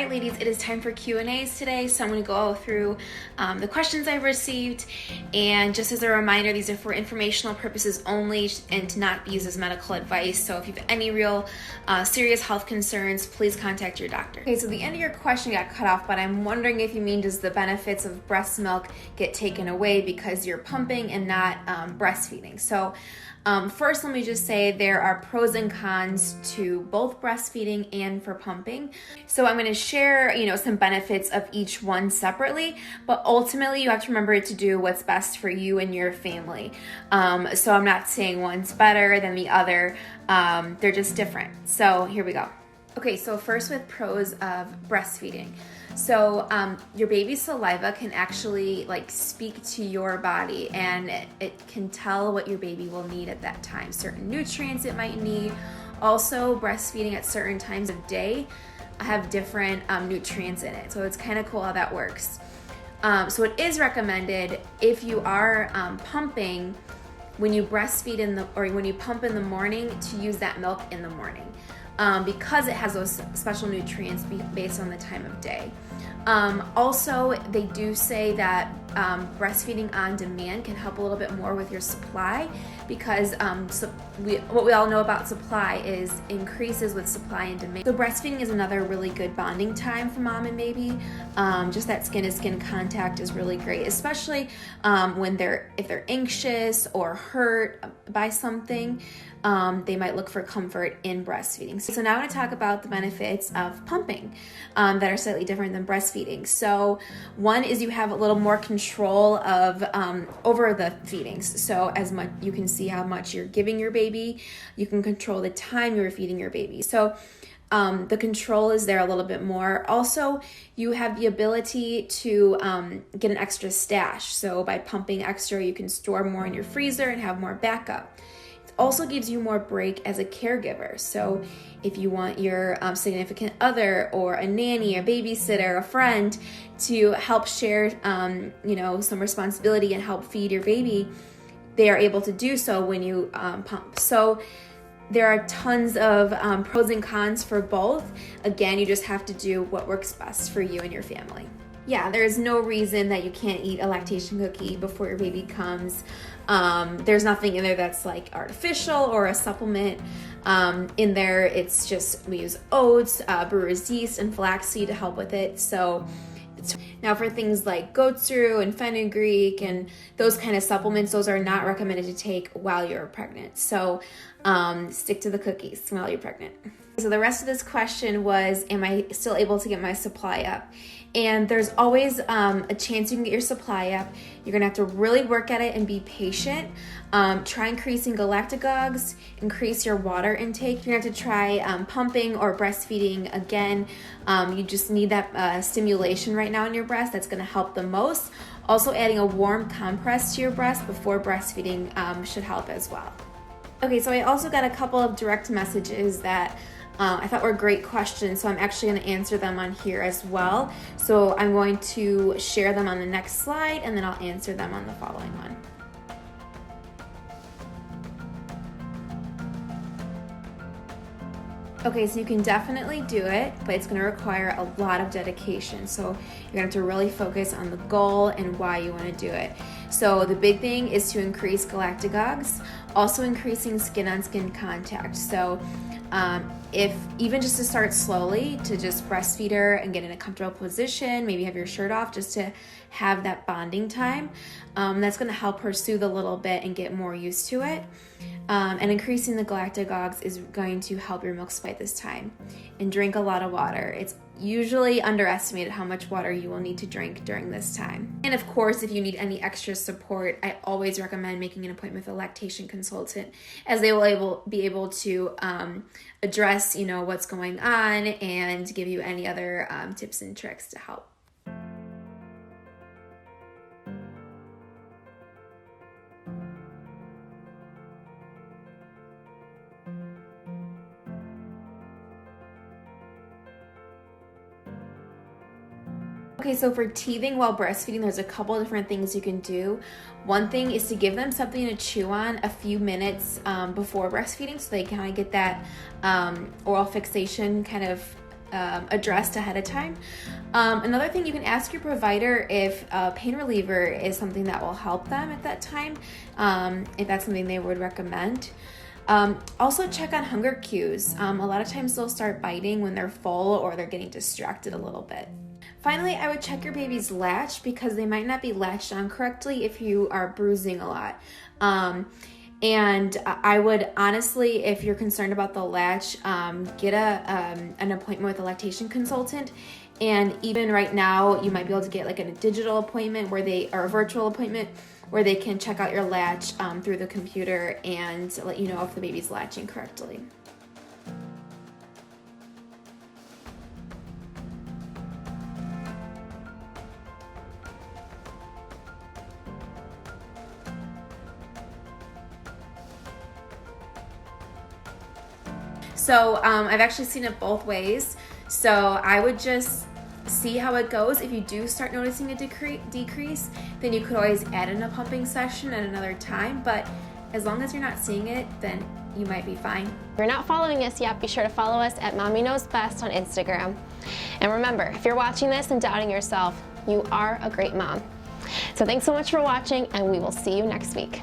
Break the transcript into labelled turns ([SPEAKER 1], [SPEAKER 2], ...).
[SPEAKER 1] right, ladies, it is time for Q&As today. So I'm going to go through the questions I've received. And just as a reminder, these are for informational purposes only and to not be used as medical advice. So if you have any real serious health concerns, please contact your doctor. Okay, so the end of your question got cut off, but I'm wondering if you mean, does the benefits of breast milk get taken away because you're pumping and not breastfeeding? So first, let me just say there are pros and cons to both breastfeeding and for pumping. So I'm going to share, some benefits of each one separately, but ultimately you have to remember to do what's best for you and your family. So I'm not saying one's better than the other. They're just different. So here we go. Okay, so first with pros of breastfeeding. So your baby's saliva can actually speak to your body, and it can tell what your baby will need at that time, certain nutrients it might need. Also, breastfeeding at certain times of day have different nutrients in it, so it's kind of cool how that works. So it is recommended if you are pumping, when you breastfeed when you pump in the morning, to use that milk in the morning. Because it has those special nutrients based on the time of day. Also, they do say that breastfeeding on demand can help a little bit more with your supply, because what we all know about supply is increases with supply and demand. So breastfeeding is another really good bonding time for mom and baby. Just that skin-to-skin contact is really great, especially if they're anxious or hurt by something. They might look for comfort in breastfeeding. So now I'm going to talk about the benefits of pumping that are slightly different than breastfeeding. So one is you have a little more control of over the feedings. So as much you can see how much you're giving your baby, you can control the time you're feeding your baby. So the control is there a little bit more. Also, you have the ability to get an extra stash. So by pumping extra, you can store more in your freezer and have more backup. Also gives you more break as a caregiver. So if you want your significant other or a nanny, a babysitter, a friend to help share some responsibility and help feed your baby, they are able to do so when you pump. So there are tons of pros and cons for both. Again, you just have to do what works best for you and your family. Yeah, there's no reason that you can't eat a lactation cookie before your baby comes. There's nothing in there that's artificial or a supplement. In there, it's just, we use oats, bruised yeast, and flaxseed to help with it. So now for things like goat's root and fenugreek and those kind of supplements, those are not recommended to take while you're pregnant. So stick to the cookies while you're pregnant. So the rest of this question was, am I still able to get my supply up? And there's always a chance you can get your supply up. You're gonna have to really work at it and be patient. Try increasing galactagogues, increase your water intake. You're gonna have to try pumping or breastfeeding again. You just need that stimulation right now in your breast. That's gonna help the most. Also, adding a warm compress to your breast before breastfeeding should help as well. Okay, so I also got a couple of direct messages that I thought were great questions, so I'm actually going to answer them on here as well. So I'm going to share them on the next slide, and then I'll answer them on the following one. Okay, so you can definitely do it, but it's going to require a lot of dedication. So you're going to have to really focus on the goal and why you want to do it. So the big thing is to increase galactagogues, also increasing skin-on-skin contact. So if even just to start slowly, to just breastfeed her and get in a comfortable position, maybe have your shirt off just to have that bonding time, that's going to help her soothe a little bit and get more used to it. And increasing the galactagogues is going to help your milk supply at this time. And drink a lot of water. It's usually underestimated how much water you will need to drink during this time. And of course, if you need any extra support, I always recommend making an appointment with a lactation consultant, as they will be able to address what's going on and give you any other tips and tricks to help. Okay, so for teething while breastfeeding, there's a couple of different things you can do. One thing is to give them something to chew on a few minutes before breastfeeding, so they kind of get that oral fixation kind of addressed ahead of time. Another thing, you can ask your provider if pain reliever is something that will help them at that time, if that's something they would recommend. Also check on hunger cues. A lot of times they'll start biting when they're full or they're getting distracted a little bit. Finally, I would check your baby's latch because they might not be latched on correctly if you are bruising a lot. And I would honestly, if you're concerned about the latch, get an appointment with a lactation consultant. And even right now, you might be able to get like a digital appointment or a virtual appointment where they can check out your latch through the computer and let you know if the baby's latching correctly. So I've actually seen it both ways. So I would just see how it goes. If you do start noticing a decrease, then you could always add in a pumping session at another time. But as long as you're not seeing it, then you might be fine.
[SPEAKER 2] If you're not following us yet, be sure to follow us at Mommy Knows Best on Instagram. And remember, if you're watching this and doubting yourself, you are a great mom. So thanks so much for watching, and we will see you next week.